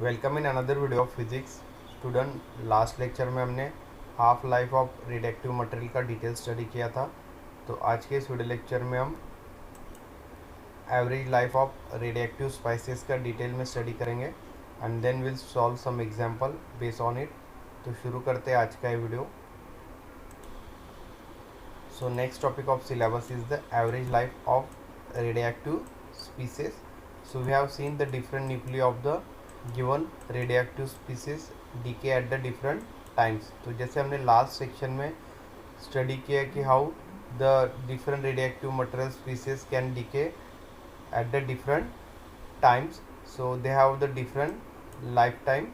Welcome in another video of physics student. Last lecture में हमने half life of radioactive material का detail study किया था। तो आज के इस वीडियो लेक्चर में हम average life of radioactive species का डिटेल में स्टडी करेंगे and then will solve some example based on it. तो शुरू करते हैं आज का ये video. So next topic of syllabus is the average life of radioactive species. So we have seen the different nuclei of the given radioactive species decay at the different times. तो जैसे हमने लास्ट सेक्शन में study किया कि how the different radioactive material species can decay at the different times, so they have the different life time.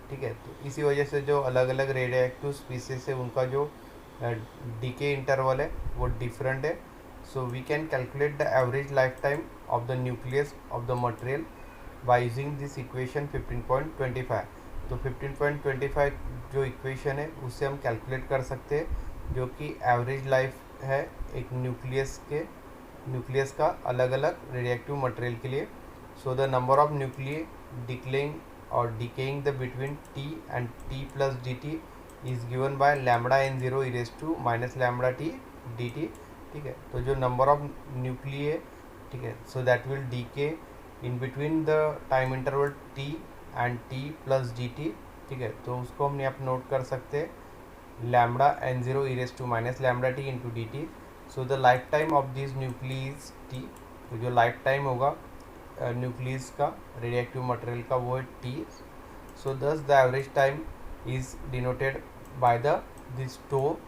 ठीक है, तो इसी वजह से जो अलग अलग रेडिएक्टिव स्पीसीज है उनका जो डीके इंटरवल है वो डिफरेंट है। So we can calculate the average lifetime of the nucleus of the material by using this equation 15.25। तो 15.25 जो इक्वेशन है उससे हम कैलकुलेट कर सकते हैं, जो कि एवरेज लाइफ है एक न्यूक्लियस का अलग अलग रेडिएक्टिव मटेरियल के लिए। So the number of nuclei decaying और decaying the between t and t plus d t is given by lambda N zero e raise to minus lambda t d t. ठीक है, तो जो number of nuclei, ठीक है, so that will decay in between the time interval t and t plus d t. ठीक है, तो उसको हम यहाँ पर नोट कर सकते हैं lambda N zero e raise to minus lambda t into d t. So the life time of this nucleus t, तो जो लाइफ टाइम होगा न्यूक्लियस का रेडिएक्टिव मटेरियल का वो है t. So this the average time is denoted by the this tau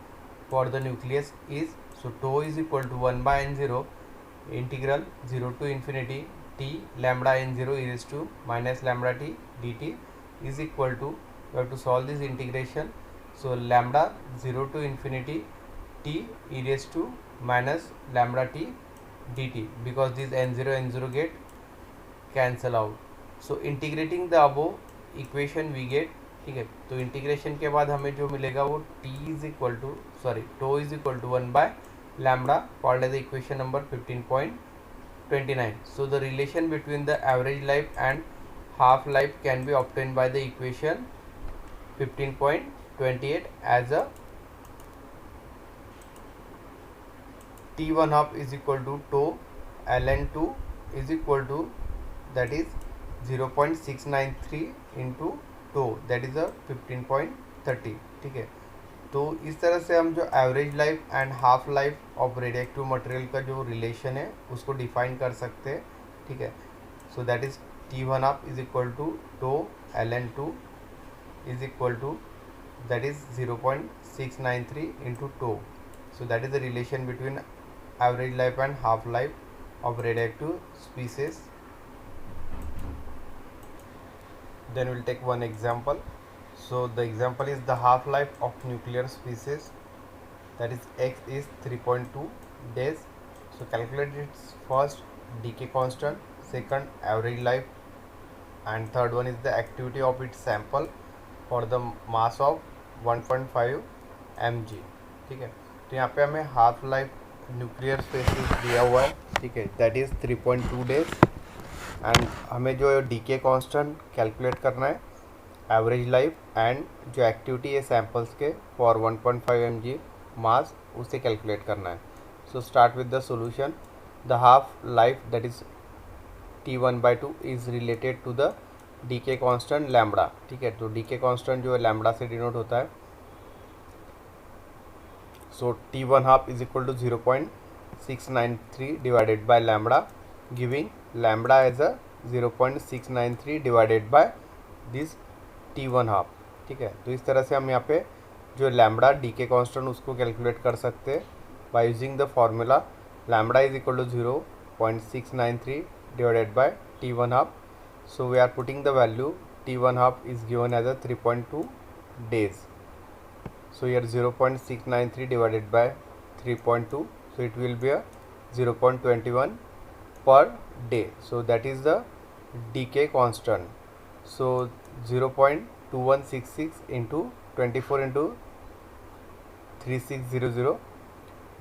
for the nucleus is, so tau is equal to 1 by n0 integral 0 to infinity t lambda n0 e raised to minus lambda t dt is equal to, we have to solve this integration, so lambda 0 to infinity t e raised to minus lambda t dt, because this n0 get cancel out. So integrating the above equation we get, ठीक है, तो integration के बाद हमें जो मिलेगा वो t is equal to tau is equal to 1 by lambda, called as the equation number 15.29. So the relation between the average life and half life can be obtained by the equation 15.28 as a T1 half is equal to tau ln2 is equal to, that is 0.693 into tau, that is a 15.30। ठीक है, तो इस तरह से हम जो average life and half life of radioactive material का जो रिलेशन है उसको डिफाइन कर सकते हैं। ठीक है, so that is t one half is equal to tau l n two is equal to, that is 0.693 into tau. So that is the relation between average life and half life of radioactive species. Then will take one example. So the example is the half life of nuclear species, that is x is 3.2 days. So calculate its first decay constant, second average life, and third one is the activity of its sample for the mass of 1.5 mg. ठीक है, तो यहाँ पे हमें half life nuclear species दिया हुआ है, ठीक है, दैट इज़ 3.2 डेज एंड हमें जो डीके कांस्टेंट कैलकुलेट करना है एवरेज लाइफ एंड जो एक्टिविटी है सैम्पल्स के फॉर 1.5 mg मास उसे कैलकुलेट करना है. So start with the solution. The half life that is T1/2 is related to the decay constant lambda. ठीक है, तो डीके कांस्टेंट जो है लैम्बडा से डिनोट होता है. So T1 half is equal to 0.693 divided by lambda, giving lambda as a 0.693 divided by this T1 half. ठीक है, तो इस तरह से हम यहाँ पे जो लैम्बडा डीके कांस्टेंट उसको कैलकुलेट कर सकते हैं by using the formula lambda is equal to 0.693 divided by T1 half. So we are putting the value T1 half is given as a 3.2 days. So here 0.693 divided by 3.2, so it will be a 0.21 per day. So that is the decay constant. So 0.2166 into 24 into 3600,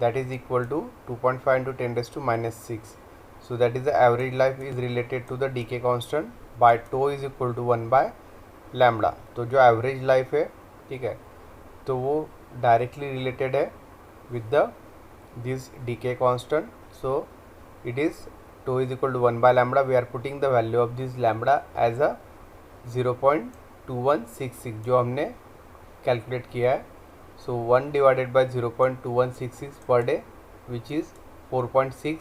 that is equal to 2.5 into 10 raised to minus 6. So that is the average life is related to the decay constant by tau is equal to 1 by lambda. तो जो average life है, ठीक है, तो वो directly related है with the this decay constant. So it is tau is equal to 1 by lambda. We are putting the value of this lambda as a 0.2166 जो हमने कैलकुलेट किया है। सो 1 divided by 0.2166 per day which is 4.6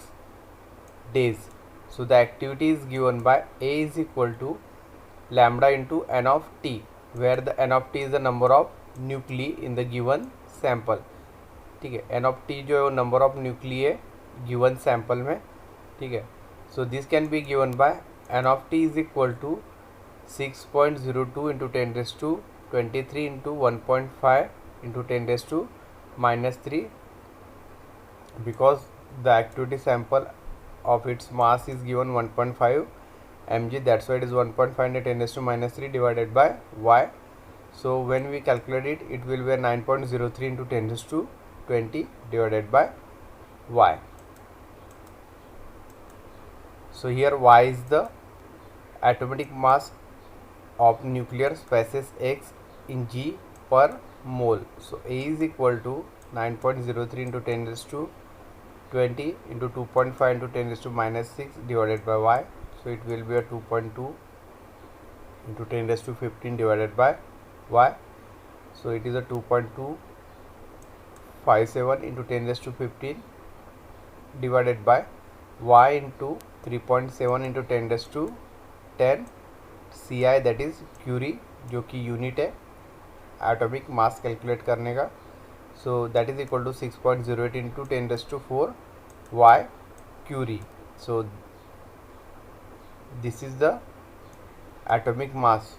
days. So the activity is given by A is equal to lambda into n of t, where the n of t is the number of nuclei in the given sample। ठीक है, n of t जो है वो number of nuclei है given sample में। ठीक है, so this can be given by n of t is equal to 6.02 into 10⁻23 into 1.5 into 10⁻³ because the activity sample of its mass is given 1.5 mg, that's why it is 1.5 into 10⁻³ divided by y. So when we calculate it, it will be 9.03 into 10⁻20 divided by y. So here y is the atomic mass of nuclear species X in g per mole. So A is equal to 9.03 into 10⁻20 into 2.5 into 10⁻6 divided by y. So it will be a 2.2 into 10⁻15 divided by y. So it is a 2.257 into 10⁻15 divided by y into 3.7 into 10⁻10 CI, that is curie, जो कि unit है atomic mass calculate करने का। So that is equal to 6.08 into 10⁻4 Y curie. So this is the atomic mass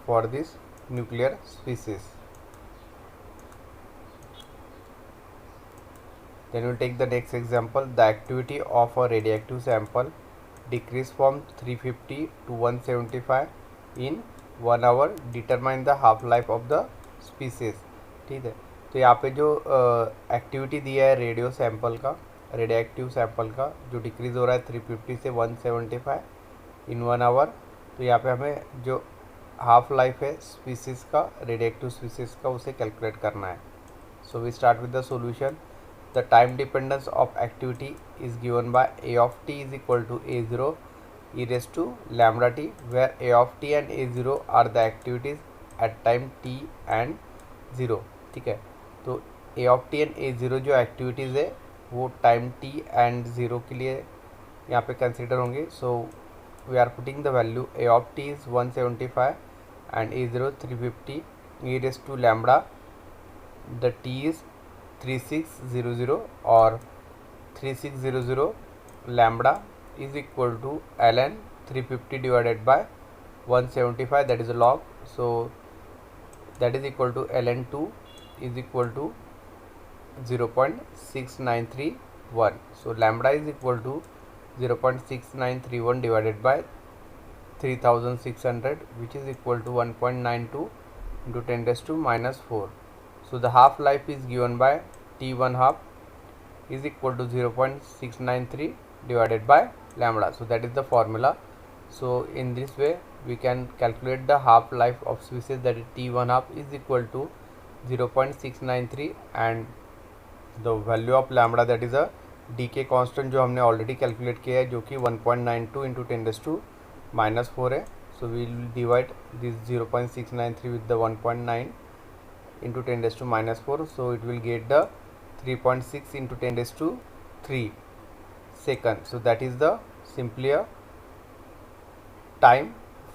for this nuclear species. Then we'll take the next example. The activity of a radioactive sample decreased from 350 to 175 in 1 hour. Determine the half life of the species। ठीक है, तो यहाँ पे जो activity दिया है radio sample का, radioactive sample का, जो डिक्रीज़ हो रहा है 350 से 175 इन 1 आवर। तो यहाँ पे हमें जो हाफ लाइफ है स्पीसीज़ का, रेडियोएक्टिव स्पीसीज़ का, उसे कैलकुलेट करना है। So we start with the solution. The time dependence of activity is given by A of t is equal to A0 e raised to lambda t, where A of t and A0 are the activities at time t and 0। ठीक है, तो A of t and A0 जो activities है वो time t and 0 के लिए यहाँ पे कंसिडर होंगे। So we are putting the value A of t is 175 and A0 350 e raised to lambda, the t is 3600 और 3600 lambda is equal to ln 350 divided by 175, that is a log। so that is equal to ln 2 is equal to 0.6931। so lambda is equal to 0.6931 divided by 3600, which is equal to 1.92 into 10⁻⁻4। So the half life is given by T1 half is equal to 0.693 divided by lambda। So that is the formula। So in this way we can calculate the half life of species, that is T1 half is equal to 0.693 and the value of lambda, that is a decay constant जो हमने already calculate किया है, जो कि 1.92 into 10⁻⁻4 है। So we will divide this 0.693 with the 1.9 into 10⁻⁻4, so it will get the 3.6 into 10⁻³ second। so that is the simply a time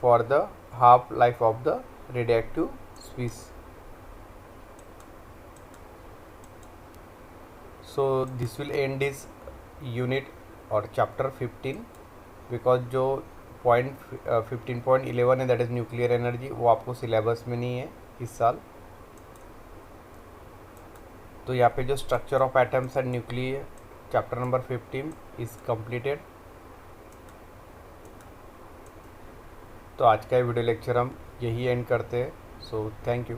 for the half life of the radioactive species। so this will end this unit or chapter 15, because जो point 15.11 है, that is nuclear energy, वो आपको syllabus में नहीं है इस साल। तो यहाँ पे जो structure of atoms and nuclei chapter number 15 is completed. तो आज का वीडियो लेक्चर हम यही एंड करते हैं। So thank you.